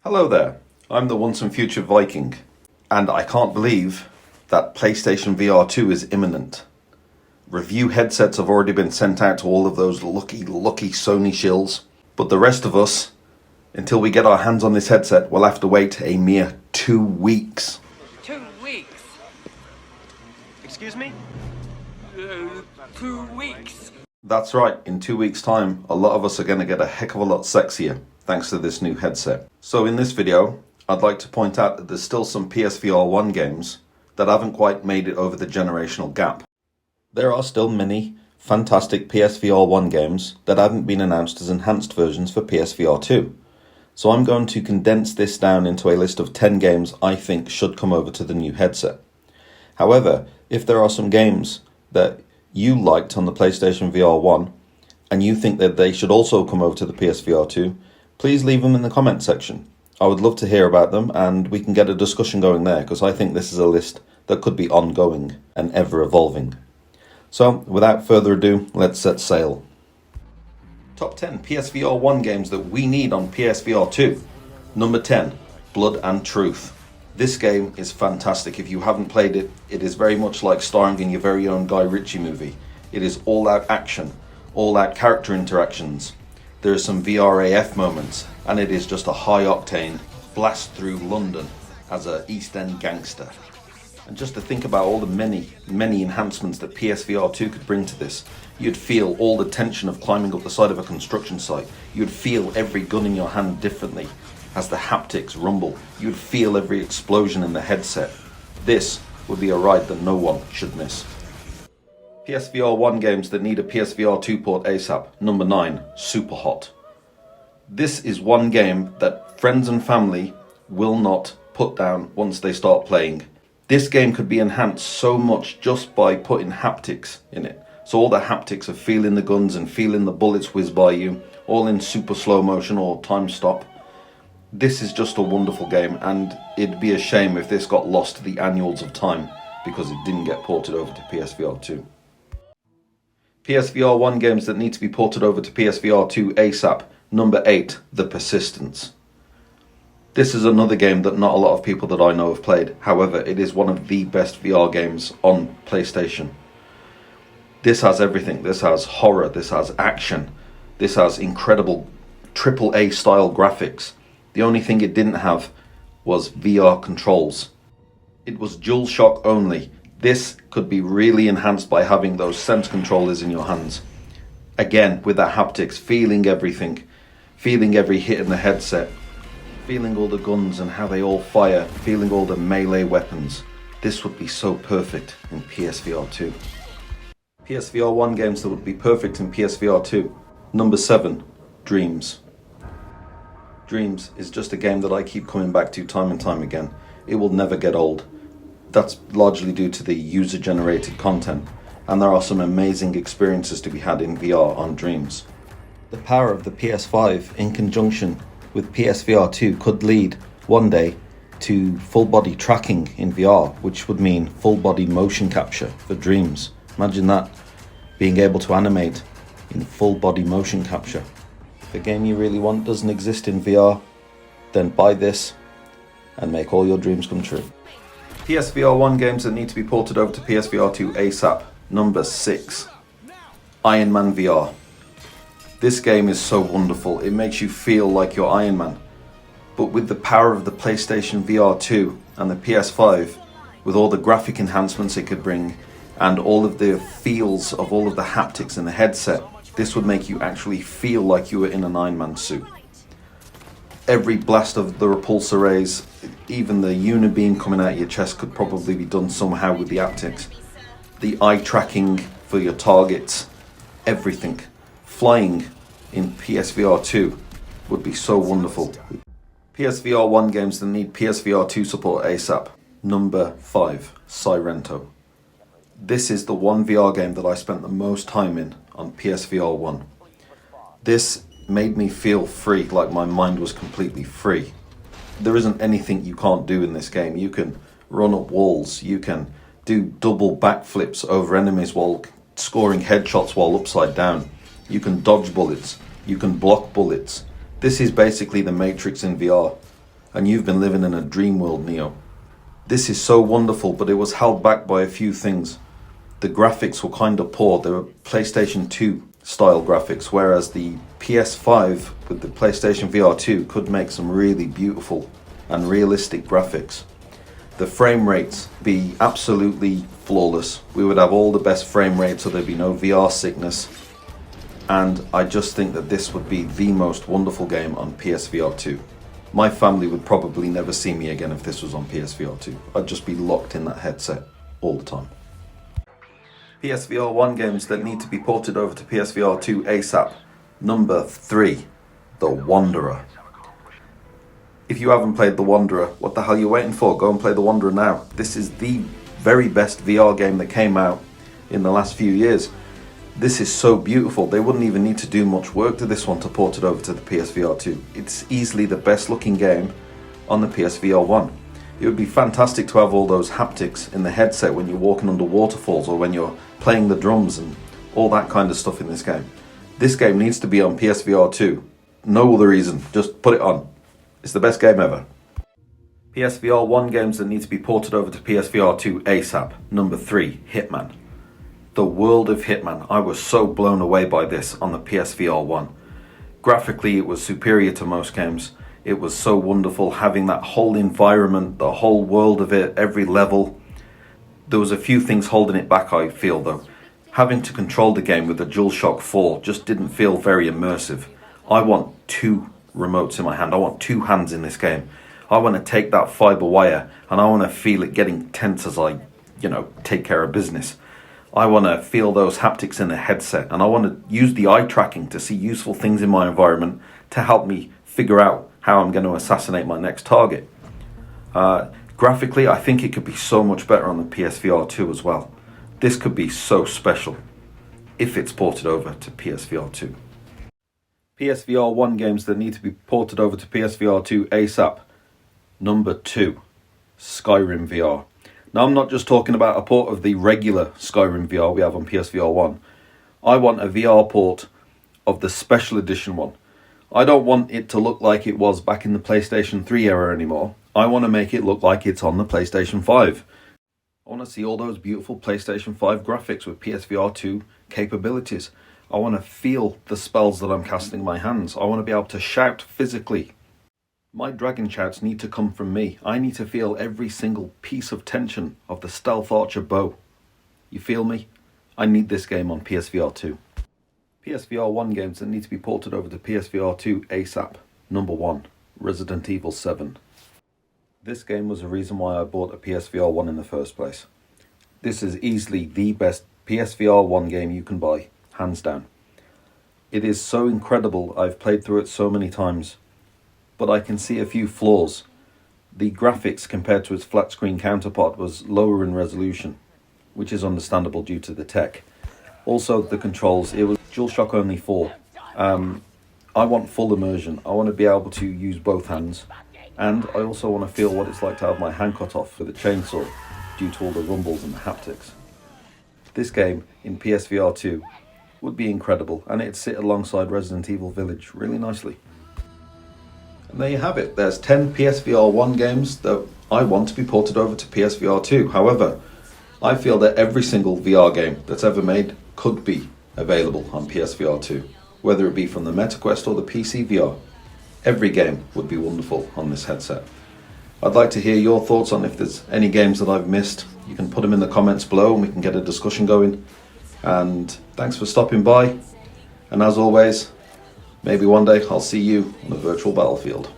Hello there, I'm the once and future Viking, and I can't believe that PlayStation VR2 is imminent. Review headsets have already been sent out to all of those lucky Sony shills, but the rest of us, until we get our hands on this headset, will have to wait a mere 2 weeks. 2 weeks? Excuse me? 2 weeks. That's right, in 2 weeks' time, a lot of us are going to get a heck of a lot sexier, thanks to this new headset. So in this video, I'd like to point out that there's still some psvr1 games that haven't quite made it over the generational gap. There are still many fantastic psvr1 games that haven't been announced as enhanced versions for psvr2. So I'm going to condense this down into a list of 10 games I think should come over to the new headset. However, if there are some games that you liked on the PlayStation VR1 and you think that they should also come over to the PSVR2, please leave them in the comment section. I would love to hear about them and we can get a discussion going there, because I think this is a list that could be ongoing and ever evolving. So without further ado, let's set sail. Top 10 PSVR1 games that we need on PSVR2. Number 10, Blood and Truth. This game is fantastic. If you haven't played it, it is very much like starring in your very own Guy Ritchie movie. It is all out action, all out character interactions. There are some VRAF moments, and it is just a high octane blast through London as a East End gangster. And just to think about all the many enhancements that PSVR2 could bring to this. You'd feel all the tension of climbing up the side of a construction site. You'd feel every gun in your hand differently as the haptics rumble. You'd feel every explosion in the headset. This would be a ride that no one should miss. PSVR1 games that need a PSVR2 port ASAP. Number 9, Superhot. This is one game that friends and family will not put down once they start playing. This game could be enhanced so much just by putting haptics in it. So all the haptics of feeling the guns and feeling the bullets whiz by you, all in super slow motion or time stop. This is just a wonderful game, and it'd be a shame if this got lost to the annuals of time because it didn't get ported over to PSVR2. PSVR1 games that need to be ported over to PSVR2 ASAP. Number 8, The Persistence. This is another game that not a lot of people that I know have played. However, it is one of the best VR games on PlayStation. This has everything. This has horror, this has action, this has incredible AAA style graphics. The only thing it didn't have was VR controls. It was DualShock only. This could be really enhanced by having those sense controllers in your hands. Again, with the haptics, feeling everything, feeling every hit in the headset, feeling all the guns and how they all fire, feeling all the melee weapons. This would be so perfect in PSVR2. PSVR1 games that would be perfect in PSVR2. Number 7, Dreams. Dreams is just a game that I keep coming back to time and time again. It will never get old. That's largely due to the user-generated content, and there are some amazing experiences to be had in VR on Dreams. The power of the PS5 in conjunction with PSVR2 could lead one day to full-body tracking in VR, which would mean full-body motion capture for Dreams. Imagine that, being able to animate in full-body motion capture. If the game you really want doesn't exist in VR, then buy this and make all your dreams come true. PSVR1 games that need to be ported over to PSVR2 ASAP. Number 6, Ironman VR. This game is so wonderful, it makes you feel like you're Iron Man. But with the power of the PlayStation VR2 and the PS5, with all the graphic enhancements it could bring, and all of the feels of all of the haptics in the headset, this would make you actually feel like you were in an Iron Man suit. Every blast of the repulsor rays, even the unibeam coming out of your chest could probably be done somehow with the haptics. The eye tracking for your targets, everything. Flying in PSVR2 would be so wonderful. PSVR1 games that need PSVR2 support ASAP. Number 5, Sairento. This is the one VR game that I spent the most time in on PSVR1. This made me feel free, like my mind was completely free. There isn't anything you can't do in this game. You can run up walls, you can do double backflips over enemies while scoring headshots while upside down. You can dodge bullets, you can block bullets. This is basically the Matrix in VR. and you've been living in a dream world, Neo. This is so wonderful, but it was held back by a few things. The graphics were kind of poor. They were PlayStation 2 style graphics, whereas the PS5 with the PlayStation VR2 could make some really beautiful and realistic graphics. The frame rates be absolutely flawless. We would have all the best frame rates, so there'd be no VR sickness. And I just think that this would be the most wonderful game on PSVR2. My family would probably never see me again if this was on PSVR2. I'd just be locked in that headset all the time. PSVR1 games that need to be ported over to PSVR2 ASAP. Number 3, The Wanderer. If you haven't played The Wanderer, what the hell are you waiting for? Go and play The Wanderer now. This is the very best VR game that came out in the last few years. This is so beautiful. They wouldn't even need to do much work to this one to port it over to the PSVR2. It's easily the best looking game on the PSVR1. It would be fantastic to have all those haptics in the headset when you're walking under waterfalls or when you're playing the drums and all that kind of stuff in this game. This game needs to be on PSVR2. No other reason, just put it on. It's the best game ever. PSVR1 games that need to be ported over to PSVR2 ASAP. Number 3, Hitman. The world of Hitman. I was so blown away by this on the PSVR1. Graphically, it was superior to most games. It was so wonderful having that whole environment, the whole world of it, every level. There was a few things holding it back, I feel, though. Having to control the game with the DualShock 4 just didn't feel very immersive. I want 2 remotes in my hand. I want 2 hands in this game. I want to take that fiber wire and I want to feel it getting tense as I, take care of business. I want to feel those haptics in the headset, and I want to use the eye tracking to see useful things in my environment to help me figure out how I'm going to assassinate my next target. Graphically, I think it could be so much better on the PSVR2 as well. This could be so special if it's ported over to PSVR2. PSVR1 games that need to be ported over to PSVR2 ASAP. Number 2, Skyrim VR. Now, I'm not just talking about a port of the regular Skyrim VR we have on PSVR1. I want a VR port of the special edition one. I don't want it to look like it was back in the PlayStation 3 era anymore. I want to make it look like it's on the PlayStation 5. I want to see all those beautiful PlayStation 5 graphics with PSVR2 capabilities. I want to feel the spells that I'm casting in my hands. I want to be able to shout physically. My dragon shouts need to come from me. I need to feel every single piece of tension of the Stealth Archer bow. You feel me? I need this game on PSVR2. PSVR1 games that need to be ported over to PSVR2 ASAP. Number 1, Resident Evil 7. This game was the reason why I bought a PSVR1 in the first place. This is easily the best PSVR1 game you can buy, hands down. It is so incredible. I've played through it so many times, but I can see a few flaws. The graphics compared to its flat screen counterpart was lower in resolution, which is understandable due to the tech. Also, the controls, it was DualShock only 4. I want full immersion. I want to be able to use both hands, and I also want to feel what it's like to have my hand cut off with a chainsaw due to all the rumbles and the haptics. This game in PSVR2 would be incredible, and it'd sit alongside Resident Evil Village really nicely. And there you have it. There's 10 PSVR1 games that I want to be ported over to PSVR2. However, I feel that every single VR game that's ever made could be available on PSVR2, whether it be from the MetaQuest or the PC VR. Every game would be wonderful on this headset. I'd like to hear your thoughts on if there's any games that I've missed. You can put them in the comments below and we can get a discussion going. And thanks for stopping by. And as always, maybe one day I'll see you on a virtual battlefield.